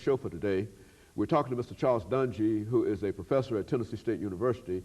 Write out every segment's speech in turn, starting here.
show for today. We're talking to Mr. Charles Dungey, who is a professor at Tennessee State University.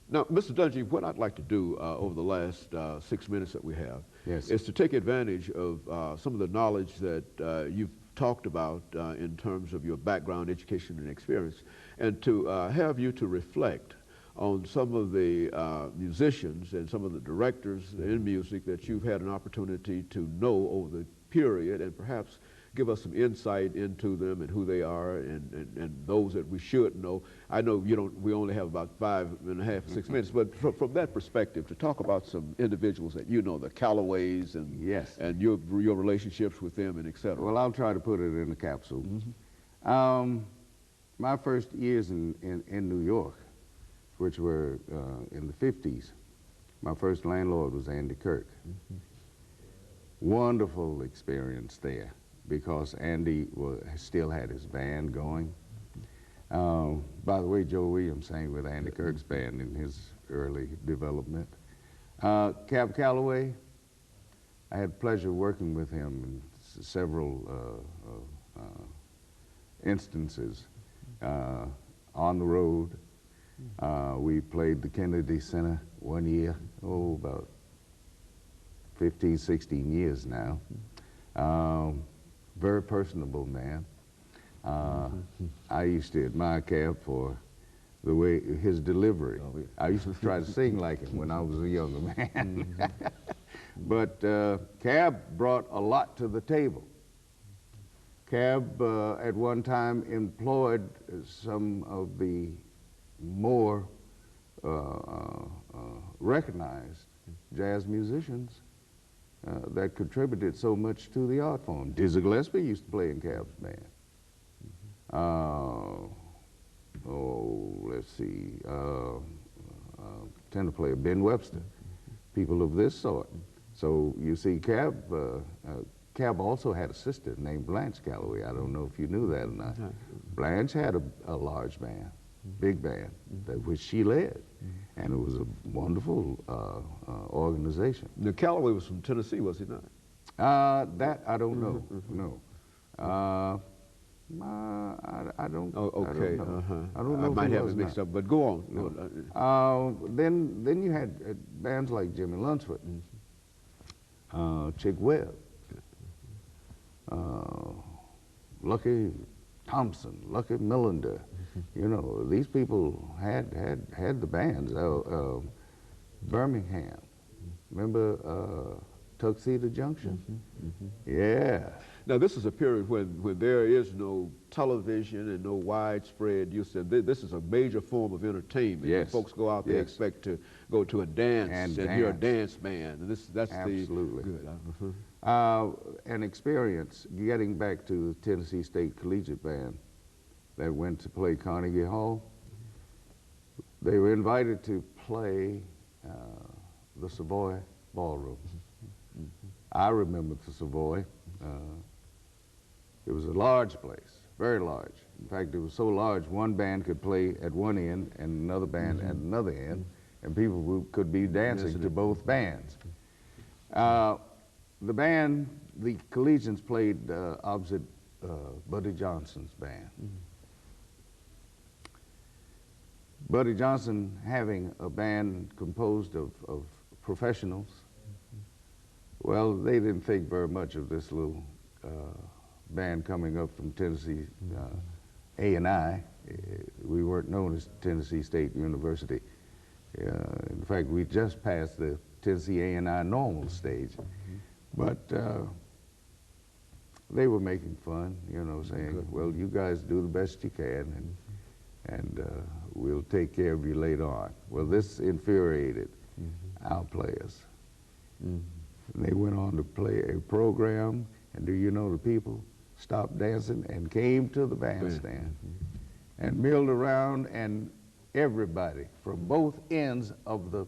Now, Mr. Dungey, what I'd like to do over the last 6 minutes that we have is to take advantage of some of the knowledge that you've talked about in terms of your background, education, and experience, and to have you to reflect on some of the musicians and some of the directors in music that you've had an opportunity to know over the period, and perhaps give us some insight into them and who they are, and those that we should know. I know we only have about 5.5, 6 minutes, but from that perspective, to talk about some individuals that you know, the Callaways and your relationships with them and et cetera. Well, I'll try to put it in a capsule. My first years in New York, which were in the 50s, my first landlord was Andy Kirk. Wonderful experience there, because Andy still had his band going. By the way, Joe Williams sang with Andy Kirk's band in his early development. Cab Calloway, I had pleasure working with him in several instances on the road. We played the Kennedy Center one year, about 15, 16 years now. Very personable man. I used to admire Cab for the way his delivery. I used to try to sing like him when I was a younger man. But Cab brought a lot to the table. Cab at one time employed some of the more recognized jazz musicians that contributed so much to the art form. Dizzy Gillespie used to play in Cab's band. Let's see, tenor player Ben Webster, people of this sort. So you see, Cab also had a sister named Blanche Calloway. I don't know if you knew that or not. Blanche had a large band, big band, which she led, and it was a wonderful organization. Now, Calloway was from Tennessee, was he not? That I don't know. No, I don't. Oh, okay. I don't know. I might have it mixed up, but go on. No. Then you had bands like Jimmy Lunsford, Chick Webb, Lucky Thompson, Lucky Millender. You know, these people had the bands. Birmingham, remember Tuxedo Junction? Yeah. Now, this is a period when there is no television and no widespread use. This is a major form of entertainment. Yes. Folks go out there expect to go to a dance and hear a dance band. And that's absolutely good. An experience getting back to the Tennessee State Collegiate Band that went to play Carnegie Hall. They were invited to play the Savoy Ballroom. I remember the Savoy. It was a large place, very large. In fact, it was so large, one band could play at one end and another band at another end, and people could be dancing to both bands. The collegians played opposite Buddy Johnson's band. Buddy Johnson, having a band composed of professionals, well, they didn't think very much of this little band coming up from Tennessee A&I. We weren't known as Tennessee State University. In fact, we just passed the Tennessee A&I normal stage. But they were making fun, you know, saying, well, you guys do the best you can, and we'll take care of you later on. Well, this infuriated our players. They went on to play a program, and do you know, the people stopped dancing and came to the bandstand and milled around, and everybody from both ends of the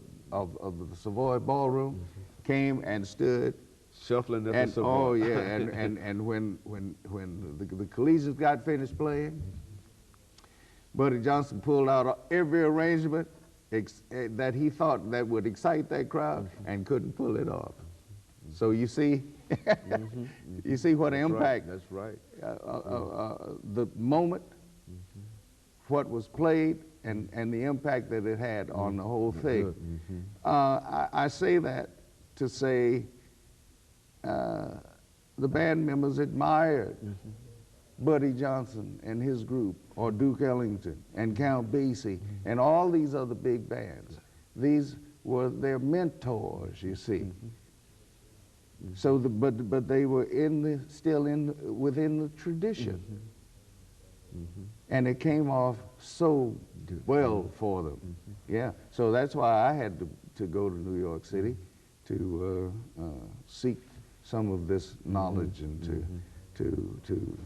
Savoy Ballroom came and stood shuffling at the Savoy. Oh yeah, and when the collegians got finished playing, Buddy Johnson pulled out every arrangement that he thought that would excite that crowd and couldn't pull it off. So you see, You see what impact? That's right. The moment, what was played, and the impact that it had on the whole thing. I say that to say the band members admired Buddy Johnson and his group, or Duke Ellington and Count Basie and all these other big bands. These were their mentors, you see. So, but they were still within the tradition, and it came off so well for them. Yeah. So that's why I had to go to New York City to seek some of this knowledge and to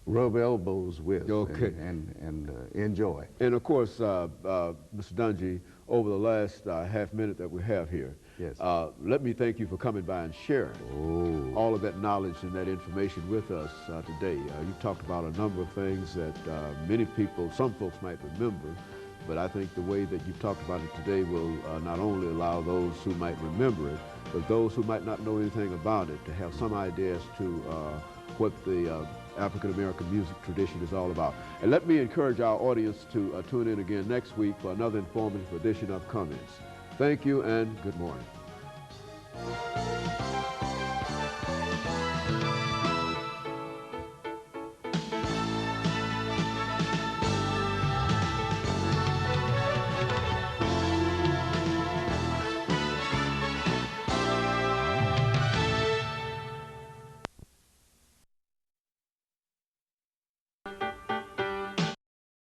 rub elbows with and enjoy. And of course, Mr. Dungy, over the last half minute that we have here, let me thank you for coming by and sharing all of that knowledge and that information with us today. You talked about a number of things that many people, some folks might remember, but I think the way that you talked about it today will not only allow those who might remember it, but those who might not know anything about it to have some idea as to what the African-American music tradition is all about. And let me encourage our audience to tune in again next week for another informative edition of Comments. Thank you and good morning.